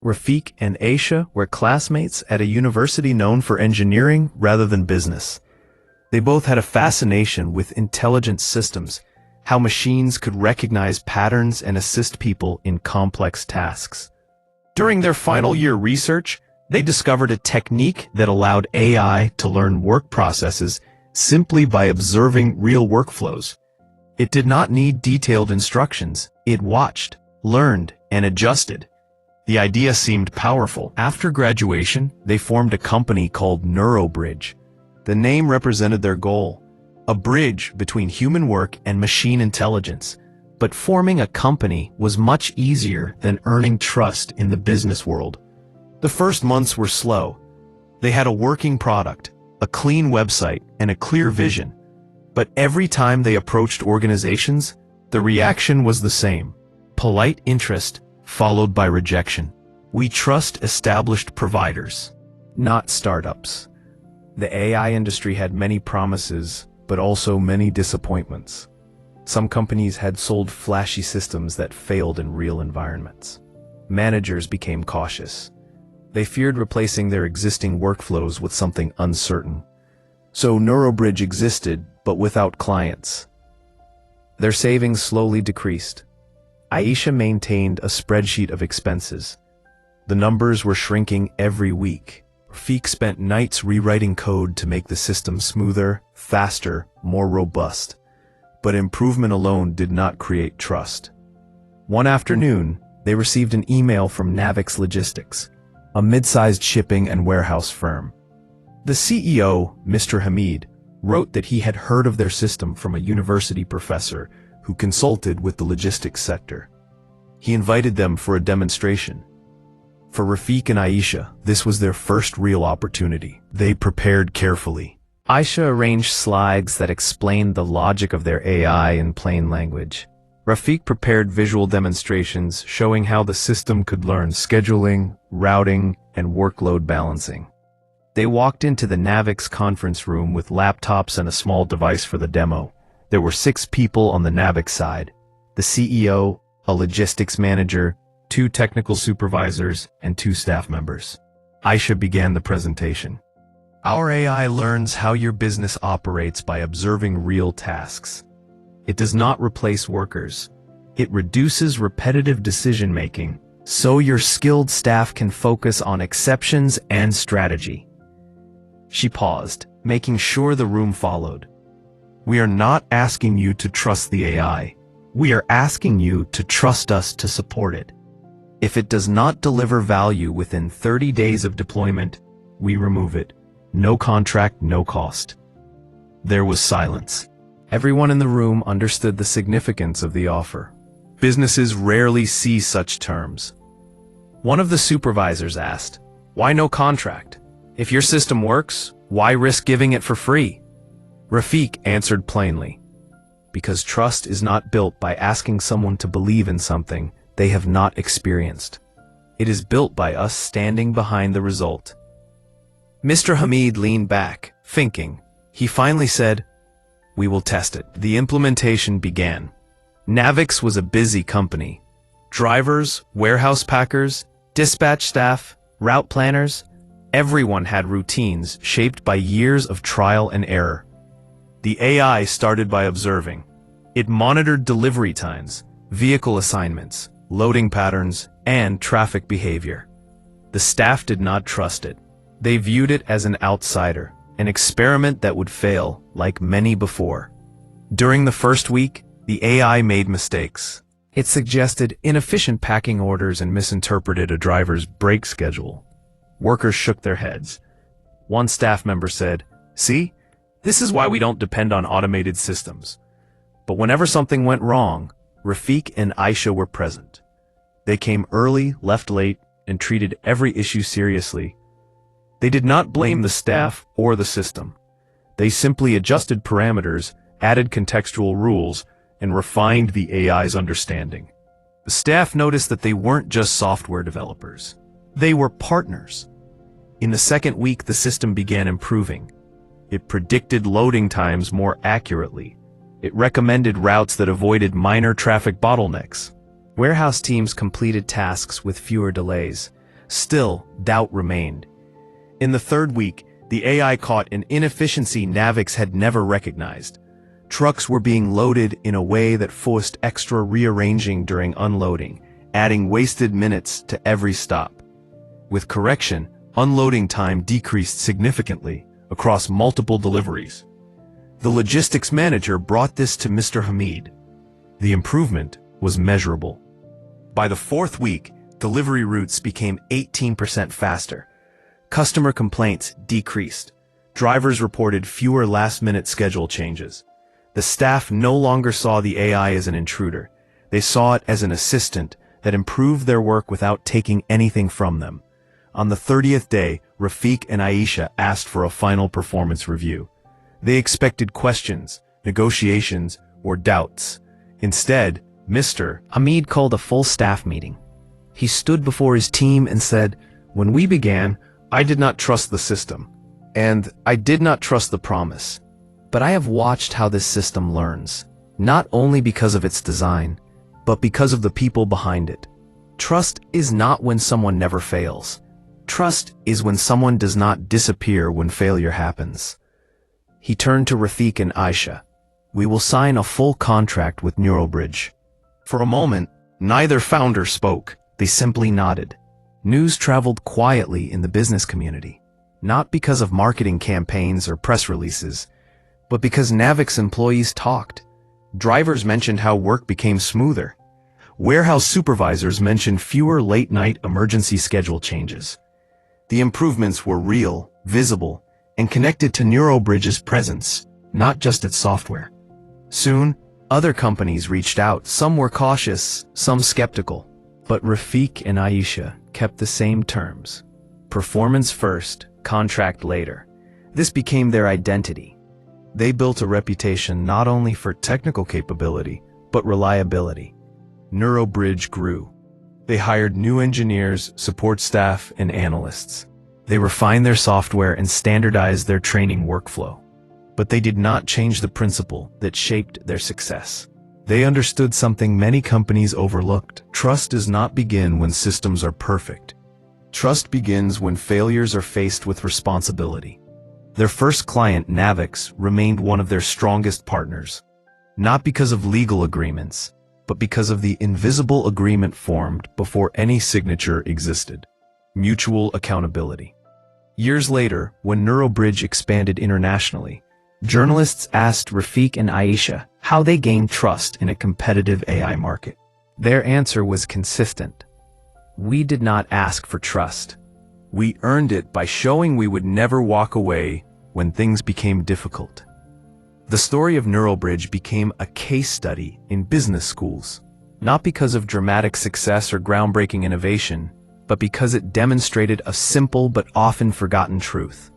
Rafik and Aisha were classmates at a university known for engineering rather than business. They both had a fascination with intelligent systems, how machines could recognize patterns and assist people in complex tasks. During their final year research, they discovered a technique that allowed AI to learn work processes simply by observing real workflows. It did not need detailed instructions. It watched, learned, and adjusted. The idea seemed powerful. After graduation, they formed a company called NeuroBridge. The name represented their goal, a bridge between human work and machine intelligence. But forming a company was much easier than earning trust in the business world. The first months were slow. They had a working product, a clean website, and a clear vision. But every time they approached organizations, the reaction was the same: polite interest followed by rejection. We trust established providers, not startups. The AI industry had many promises, but also many disappointments. Some companies had sold flashy systems that failed in real environments. Managers became cautious. They feared replacing their existing workflows with something uncertain. So NeuroBridge existed, but without clients. Their savings slowly decreased. Aisha maintained a spreadsheet of expenses. The numbers were shrinking every week. Rafik spent nights rewriting code to make the system smoother, faster, more robust. But improvement alone did not create trust. One afternoon, they received an email from Navix Logistics, a mid-sized shipping and warehouse firm. The CEO, Mr. Hamid, wrote that he had heard of their system from a university professor who consulted with the logistics sector. He invited them for a demonstration. For Rafik and Aisha, this was their first real opportunity. They prepared carefully. Aisha arranged slides that explained the logic of their AI in plain language. Rafik prepared visual demonstrations showing how the system could learn scheduling, routing, and workload balancing. They walked into the Navix conference room with laptops and a small device for the demo. There were 6 people on the Navix side: the CEO, a logistics manager, 2 technical supervisors, and 2 staff members. Aisha began the presentation. Our AI learns how your business operates by observing real tasks. It does not replace workers. It reduces repetitive decision-making, so your skilled staff can focus on exceptions and strategy. She paused, making sure the room followed. We are not asking you to trust the AI. We are asking you to trust us to support it. If it does not deliver value within 30 days of deployment, we remove it. No contract, no cost. There was silence. Everyone in the room understood the significance of the offer. Businesses rarely see such terms. One of the supervisors asked, "Why no contract? If your system works, why risk giving it for free?" Rafik answered plainly, "Because trust is not built by asking someone to believe in something they have not experienced. It is built by us standing behind the result." Mr. Hamid leaned back, thinking. He finally said, "We will test it." The implementation began. Navix was a busy company. Drivers, warehouse packers, dispatch staff, route planners, everyone had routines shaped by years of trial and error. The AI started by observing. It monitored delivery times, vehicle assignments, loading patterns, and traffic behavior. The staff did not trust it. They viewed it as an outsider, an experiment that would fail, like many before. During the first week, the AI made mistakes. It suggested inefficient packing orders and misinterpreted a driver's break schedule. Workers shook their heads. One staff member said, "See? This is why we don't depend on automated systems." But whenever something went wrong, Rafik and Aisha were present. They came early, left late, and treated every issue seriously. They did not blame the staff or the system. They simply adjusted parameters, added contextual rules, and refined the AI's understanding. The staff noticed that they weren't just software developers. They were partners. In the second week, the system began improving. It predicted loading times more accurately. It recommended routes that avoided minor traffic bottlenecks. Warehouse teams completed tasks with fewer delays. Still, doubt remained. In the third week, the AI caught an inefficiency Navix had never recognized. Trucks were being loaded in a way that forced extra rearranging during unloading, adding wasted minutes to every stop. With correction, unloading time decreased significantly across multiple deliveries. The logistics manager brought this to Mr. Hamid. The improvement was measurable. By the fourth week, delivery routes became 18% faster. Customer complaints decreased. Drivers reported fewer last-minute schedule changes. The staff no longer saw the AI as an intruder. They saw it as an assistant that improved their work without taking anything from them. On the 30th day, Rafiq and Aisha asked for a final performance review. They expected questions, negotiations, or doubts. Instead, Mr. Hamid called a full staff meeting. He stood before his team and said, "When we began, I did not trust the system, and I did not trust the promise. But I have watched how this system learns, not only because of its design, but because of the people behind it. Trust is not when someone never fails. Trust is when someone does not disappear when failure happens." He turned to Rafiq and Aisha. "We will sign a full contract with Neurobridge." For a moment, neither founder spoke. They simply nodded. News traveled quietly in the business community, not because of marketing campaigns or press releases, but because Navix employees talked. Drivers mentioned how work became smoother. Warehouse supervisors mentioned fewer late-night emergency schedule changes. The improvements were real, visible, and connected to Neurobridge's presence, not just its software. Soon, other companies reached out. Some were cautious, some skeptical. But Rafiq and Aisha kept the same terms. Performance first, contract later. This became their identity. They built a reputation not only for technical capability, but reliability. Neurobridge grew. They hired new engineers, support staff, and analysts. They refined their software and standardized their training workflow. But they did not change the principle that shaped their success. They understood something many companies overlooked. Trust does not begin when systems are perfect. Trust begins when failures are faced with responsibility. Their first client, Navix, remained one of their strongest partners. Not because of legal agreements, but because of the invisible agreement formed before any signature existed. Mutual accountability. Years later, when Neurobridge expanded internationally, journalists asked Rafiq and Aisha how they gained trust in a competitive AI market. Their answer was consistent. "We did not ask for trust. We earned it by showing we would never walk away when things became difficult." The story of Neurobridge became a case study in business schools, not because of dramatic success or groundbreaking innovation, but because it demonstrated a simple but often forgotten truth.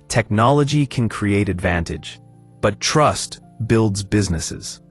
Technology can create advantage, but trust builds businesses.